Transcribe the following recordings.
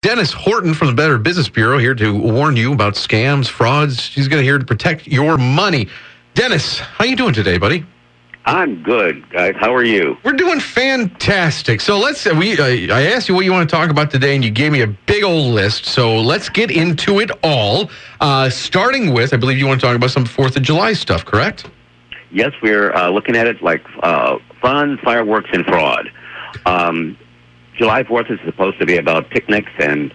Dennis Horton from the Better Business Bureau here to warn you about scams, frauds. She's going to here to protect your money. Dennis, how you doing today, buddy? I'm good, guys. How are you? We're doing fantastic. So I asked you what you want to talk about today, and you gave me a big old list. So let's get into it all. Starting with, I believe you want to talk about some 4th of July stuff, correct? Yes, we're looking at it like fun, fireworks, and fraud. July 4th is supposed to be about picnics and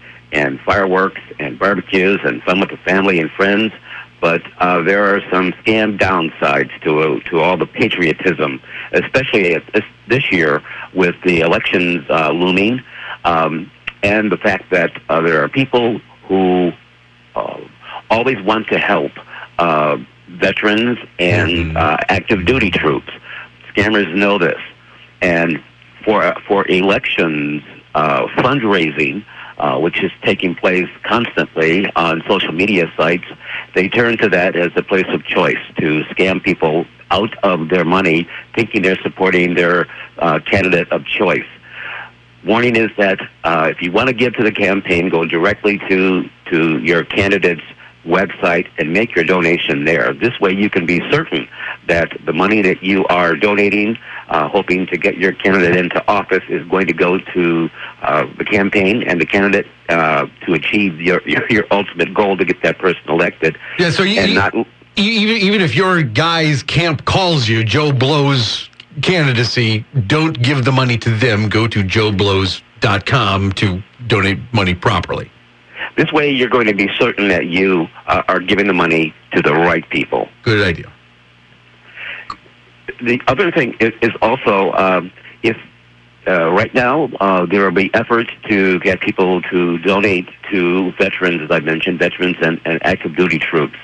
fireworks and barbecues and fun with the family and friends. But there are some scam downsides to all the patriotism, especially this year with the elections looming, and the fact that there are people who always want to help veterans and active duty troops. Scammers know this, and for elections fundraising, which is taking place constantly on social media sites, they turn to that as a place of choice to scam people out of their money, thinking they're supporting their candidate of choice. Warning is that if you want to give to the campaign, go directly to your candidate's website and make your donation there. This way you can be certain that the money that you are donating, hoping to get your candidate into office, is going to go to the campaign and the candidate to achieve your ultimate goal to get that person elected. Yeah, so even if your guy's camp calls you Joe Blow's candidacy, don't give the money to them. Go to joeblows.com to donate money properly. This way you're going to be certain that you are giving the money to the right people. Good idea. The other thing is also, if right now there will be efforts to get people to donate to veterans, as I mentioned, veterans and active duty troops.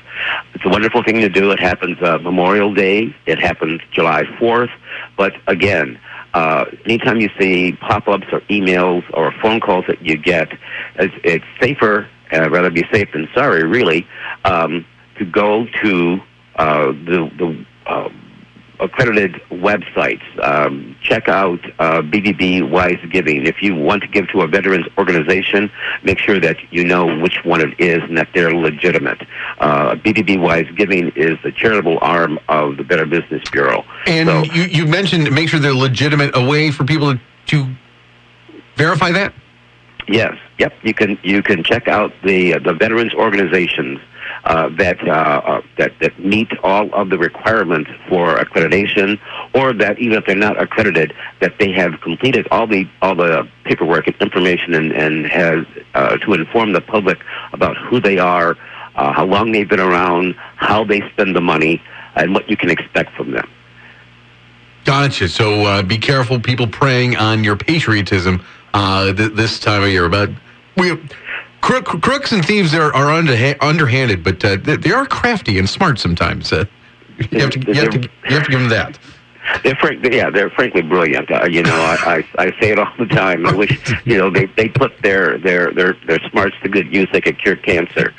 It's a wonderful thing to do. It happens Memorial Day. It happens July 4th. But again, anytime you see pop-ups or emails or phone calls that you get, it's safer, rather be safe than sorry, really, to go to the accredited websites. Check out BBB Wise Giving. If you want to give to a veterans organization, make sure that you know which one it is and that they're legitimate. BBB Wise Giving is the charitable arm of the Better Business Bureau. And so, you mentioned make sure they're legitimate. A way for people to verify that? Yes. Yep. You can check out the veterans organizations that meet all of the requirements for accreditation, or that even if they're not accredited, that they have completed all the paperwork and information and has to inform the public about who they are, how long they've been around, how they spend the money, and what you can expect from them. Gotcha. So be careful, people preying on your patriotism this time of year. Crooks and thieves are underhanded, but they are crafty and smart sometimes. You have to give them that. They're frankly brilliant. I say it all the time. I wish they put their smarts to good use. They could cure cancer.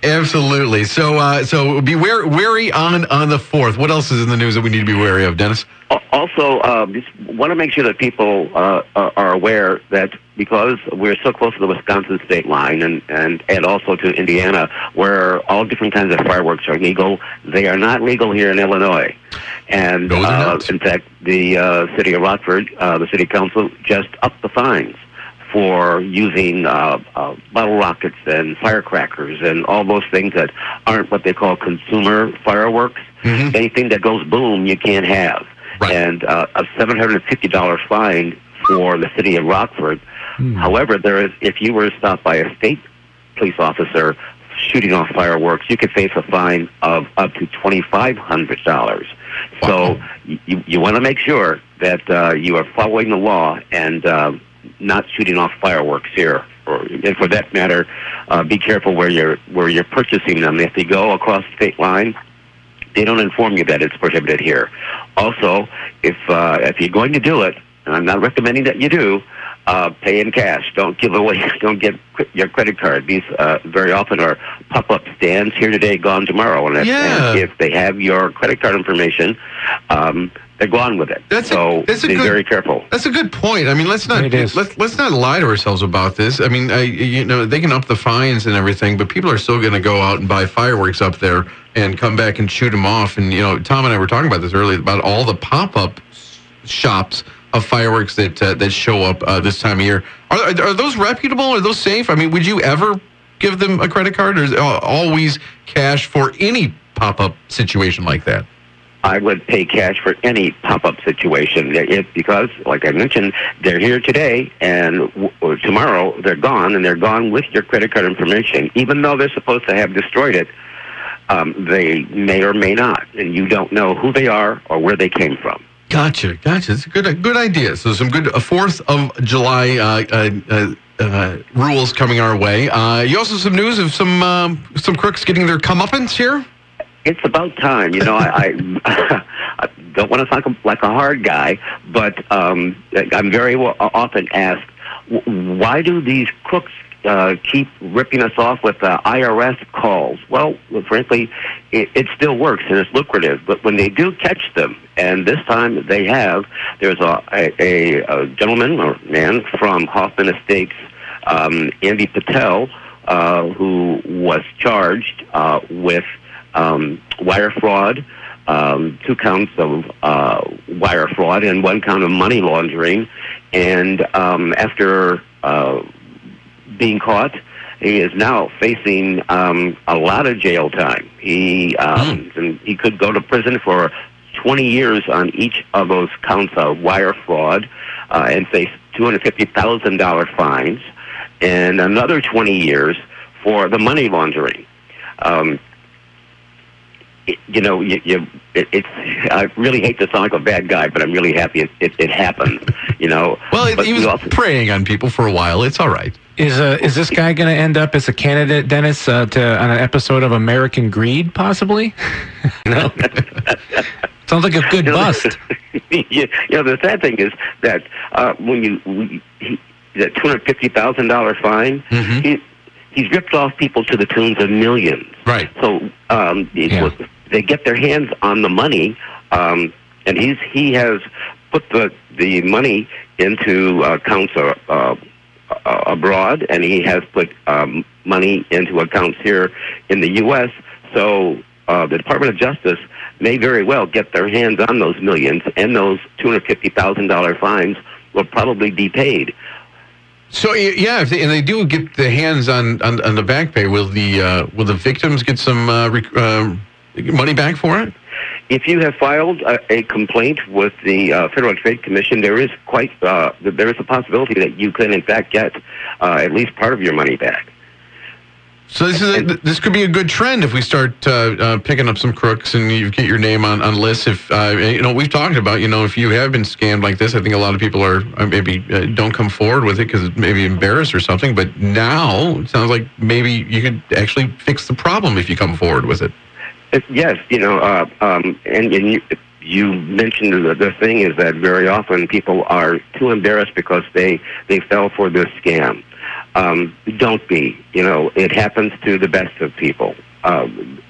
Absolutely. So be wary on the 4th. What else is in the news that we need to be wary of, Dennis? Also, just want to make sure that people are aware that because we're so close to the Wisconsin state line and also to Indiana, where all different kinds of fireworks are legal, they are not legal here in Illinois. And in fact, the city of Rockford, the city council, just upped the fines for using bottle rockets and firecrackers and all those things that aren't what they call consumer fireworks. Mm-hmm. Anything that goes boom, you can't have. Right. And a $750 fine for the city of Rockford. However, if you were stopped by a state police officer shooting off fireworks, you could face a fine of up to $2,500. Wow. So you want to make sure that you are following the law and not shooting off fireworks here. And for that matter, be careful where you're purchasing them. If you go across the state line, they don't inform you that it's prohibited here. Also, if you're going to do it, and I'm not recommending that you do, pay in cash. Don't give your credit card. These very often are pop-up stands, here today, gone tomorrow. And if they have your credit card information, they're gone with it. That's Be very careful. That's a good point. I mean, let's not lie to ourselves about this. I mean, they can up the fines and everything, but people are still going to go out and buy fireworks up there and come back and shoot them off. And Tom and I were talking about this earlier about all the pop-up shops of fireworks that show up this time of year. Are those reputable? Are those safe? I mean, would you ever give them a credit card, or is it always cash for any pop-up situation like that? I would pay cash for any pop-up situation because, like I mentioned, they're here today, and tomorrow they're gone, and they're gone with your credit card information. Even though they're supposed to have destroyed it, they may or may not, and you don't know who they are or where they came from. Gotcha. It's a good idea. So some good 4th of July rules coming our way. You also some news of some crooks getting their comeuppance here. It's about time. I don't want to sound like a hard guy, but I'm very often asked, why do these crooks keep ripping us off with IRS calls? Well, frankly, it still works and it's lucrative. But when they do catch them, and this time they have, there's a gentleman or man from Hoffman Estates, Andy Patel, who was charged with wire fraud, 2 counts of wire fraud and 1 count of money laundering. And after being caught, he is now facing a lot of jail time. He could go to prison for 20 years on each of those counts of wire fraud and face $250,000 fines, and another 20 years for the money laundering. I really hate to sound like a bad guy, but I'm really happy it happened. Well, he was preying on people for a while. It's all right. Is this guy going to end up as a candidate, Dennis, on an episode of American Greed, possibly? No. Sounds like a good bust. The sad thing is that that $250,000 fine, he's ripped off people to the tunes of millions. Right. So they get their hands on the money, and he has put the money into accounts abroad, and he has put money into accounts here in the U.S. So the Department of Justice may very well get their hands on those millions, and those $250,000 fines will probably be paid. So if they do get the hands on the back pay, will the victims get some money back for it? If you have filed a complaint with the Federal Trade Commission, there is a possibility that you can in fact get at least part of your money back. So this could be a good trend if we start picking up some crooks and you get your name on lists. If we've talked about if you have been scammed like this, I think a lot of people are maybe don't come forward with it because it's maybe embarrassed or something. But now it sounds like maybe you could actually fix the problem if you come forward with it. Yes, and you mentioned the thing is that very often people are too embarrassed because they fell for this scam. Don't be. It happens to the best of people, and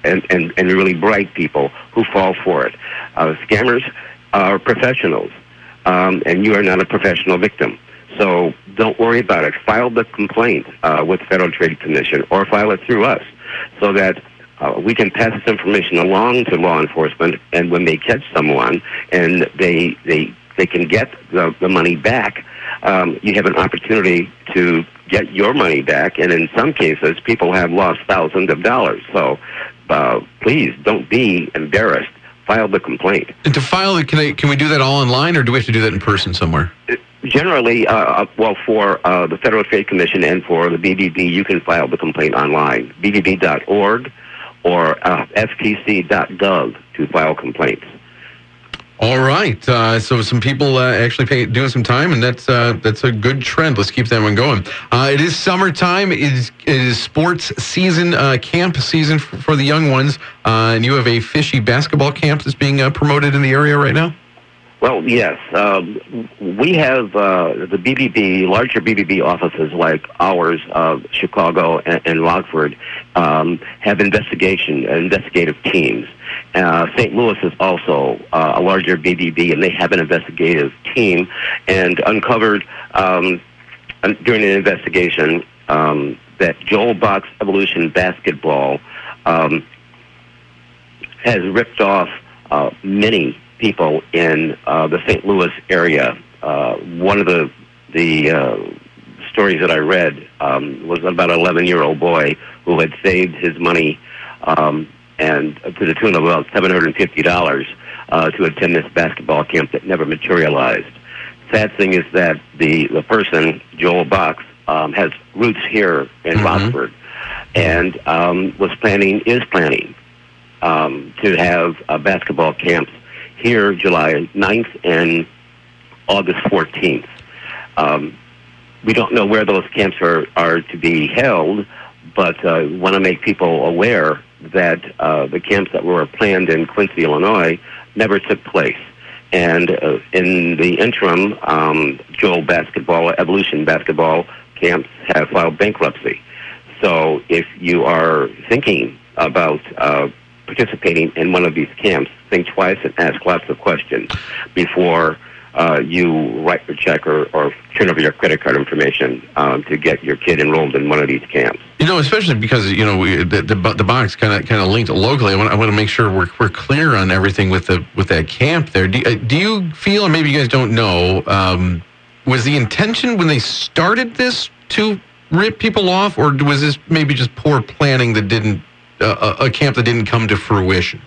really bright people who fall for it. Scammers are professionals, and you are not a professional victim. So don't worry about it. File the complaint with the Federal Trade Commission, or file it through us, so that we can pass this information along to law enforcement, and when they catch someone and they can get the money back, you have an opportunity to get your money back, and in some cases, people have lost thousands of dollars. So please don't be embarrassed. File the complaint. And to file it, can we do that all online, or do we have to do that in person somewhere? Generally, for the Federal Trade Commission and for the BBB, you can file the complaint online, bbb.org or ftc.gov to file complaints. All right. So some people actually doing some time, and that's a good trend. Let's keep that one going. It is summertime. It is sports season, camp season for the young ones. And you have a fishy basketball camp that's being promoted in the area right now? Well, yes. We have the BBB, larger BBB offices like ours, Chicago and Rockford, have investigative teams. St. Louis is also a larger BBB, and they have an investigative team, and uncovered during an investigation that Joel Box Evolution Basketball has ripped off many people in the St. Louis area. One of the stories that I read was about an 11-year-old boy who had saved his money and to the tune of about $750 to attend this basketball camp that never materialized. Sad thing is that the person, Joel Box, has roots here in Rockford, and is planning to have basketball camps here July 9th and August 14th. We don't know where those camps are to be held, but want to make people aware that the camps that were planned in Quincy, Illinois, never took place. And in the interim, Joel Evolution Basketball camps have filed bankruptcy. So if you are thinking about participating in one of these camps, think twice and ask lots of questions before you write your check or turn over your credit card information to get your kid enrolled in one of these camps. Especially because the box kind of linked locally. I want to make sure we're clear on everything with that camp there. Do you feel, or maybe you guys don't know, was the intention when they started this to rip people off, or was this maybe just poor planning that didn't a camp that didn't come to fruition?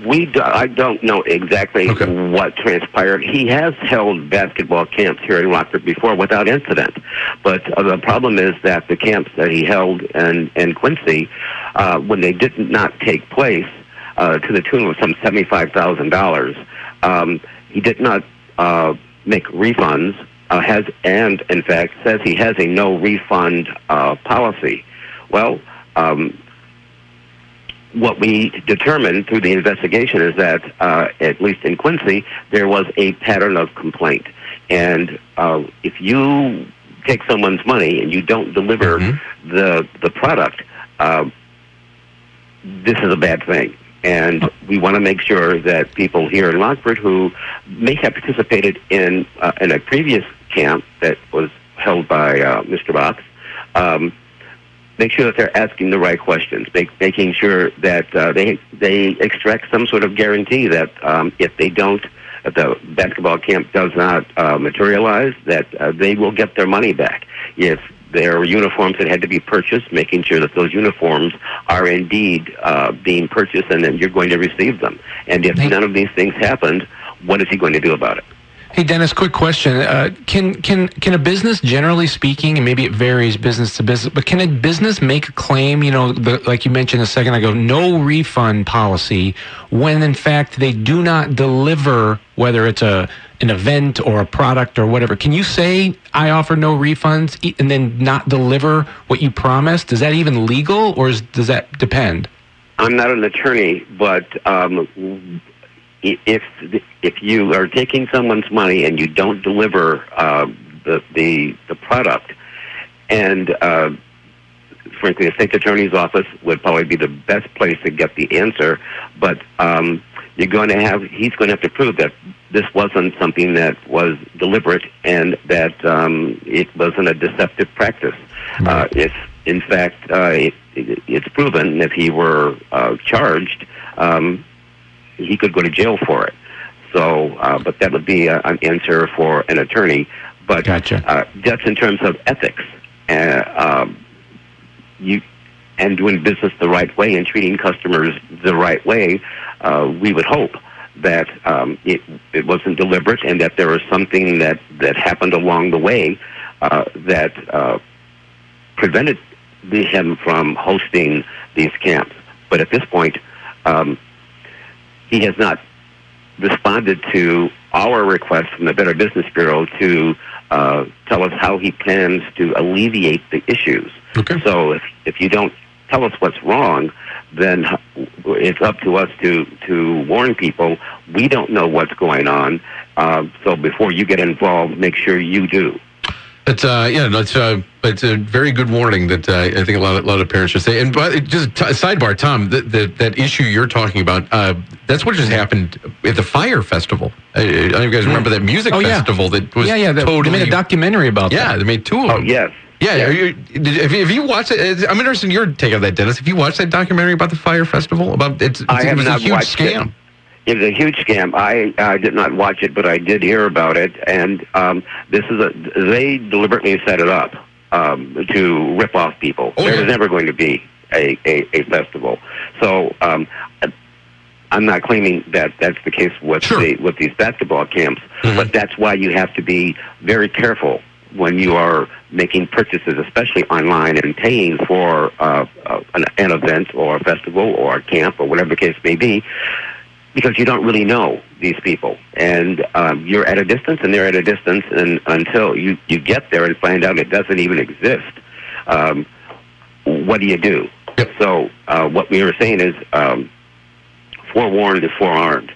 I don't know exactly what transpired. He has held basketball camps here in Rockford before without incident. But the problem is that the camps that he held in Quincy, when they did not take place, to the tune of some $75,000, he did not make refunds, and in fact says he has a no refund policy. Well, what we determined through the investigation is that, at least in Quincy, there was a pattern of complaint. And if you take someone's money and you don't deliver the product, this is a bad thing. And we want to make sure that people here in Rockford who may have participated in a previous camp that was held by Mr. Box, make sure that they're asking the right questions, making sure that they extract some sort of guarantee that if the basketball camp does not materialize, that they will get their money back. If there are uniforms that had to be purchased, making sure that those uniforms are indeed being purchased and that you're going to receive them. And if none of these things happened, what is he going to do about it? Hey, Dennis, quick question. Can a business, generally speaking, and maybe it varies business to business, but can a business make a claim, like you mentioned a second ago, no refund policy, when in fact they do not deliver, whether it's an event or a product or whatever? Can you say, I offer no refunds, and then not deliver what you promised? Is that even legal, or does that depend? I'm not an attorney, but if you are taking someone's money and you don't deliver the product, and frankly, a state attorney's office would probably be the best place to get the answer. But he's going to have to prove that this wasn't something that was deliberate and that it wasn't a deceptive practice. Right. If in fact it's proven, if he were charged, he could go to jail for it. So, but that would be an answer for an attorney. But gotcha. Just in terms of ethics, and doing business the right way and treating customers the right way, we would hope that it wasn't deliberate and that there was something that happened along the way that prevented him from hosting these camps. But at this point, he has not responded to our request from the Better Business Bureau to tell us how he plans to alleviate the issues. Okay. So if you don't tell us what's wrong, then it's up to us to warn people. We don't know what's going on, so before you get involved, make sure you do. It's it's a very good warning that I think a lot of parents should say. And just sidebar, Tom, that issue you're talking about, that's what just happened at the Fire Festival. I don't know if you guys remember that music festival that was totally... They made a documentary about that. Yeah, they made two of them. Oh, yes. Yeah, if you watched it, I'm interested in your take on that, Dennis. Have you watched that documentary about the Fire Festival? It was a huge scam. It was a huge scam. I did not watch it, but I did hear about it. And they deliberately set it up to rip off people. There was never going to be a festival. So I'm not claiming that that's the case with these basketball camps, but that's why you have to be very careful when you are making purchases, especially online, and paying for an event or a festival or a camp or whatever the case may be, because you don't really know these people. And you're at a distance and they're at a distance, and until you get there and find out it doesn't even exist, what do you do? Yep. So what we were saying is forewarned is forearmed.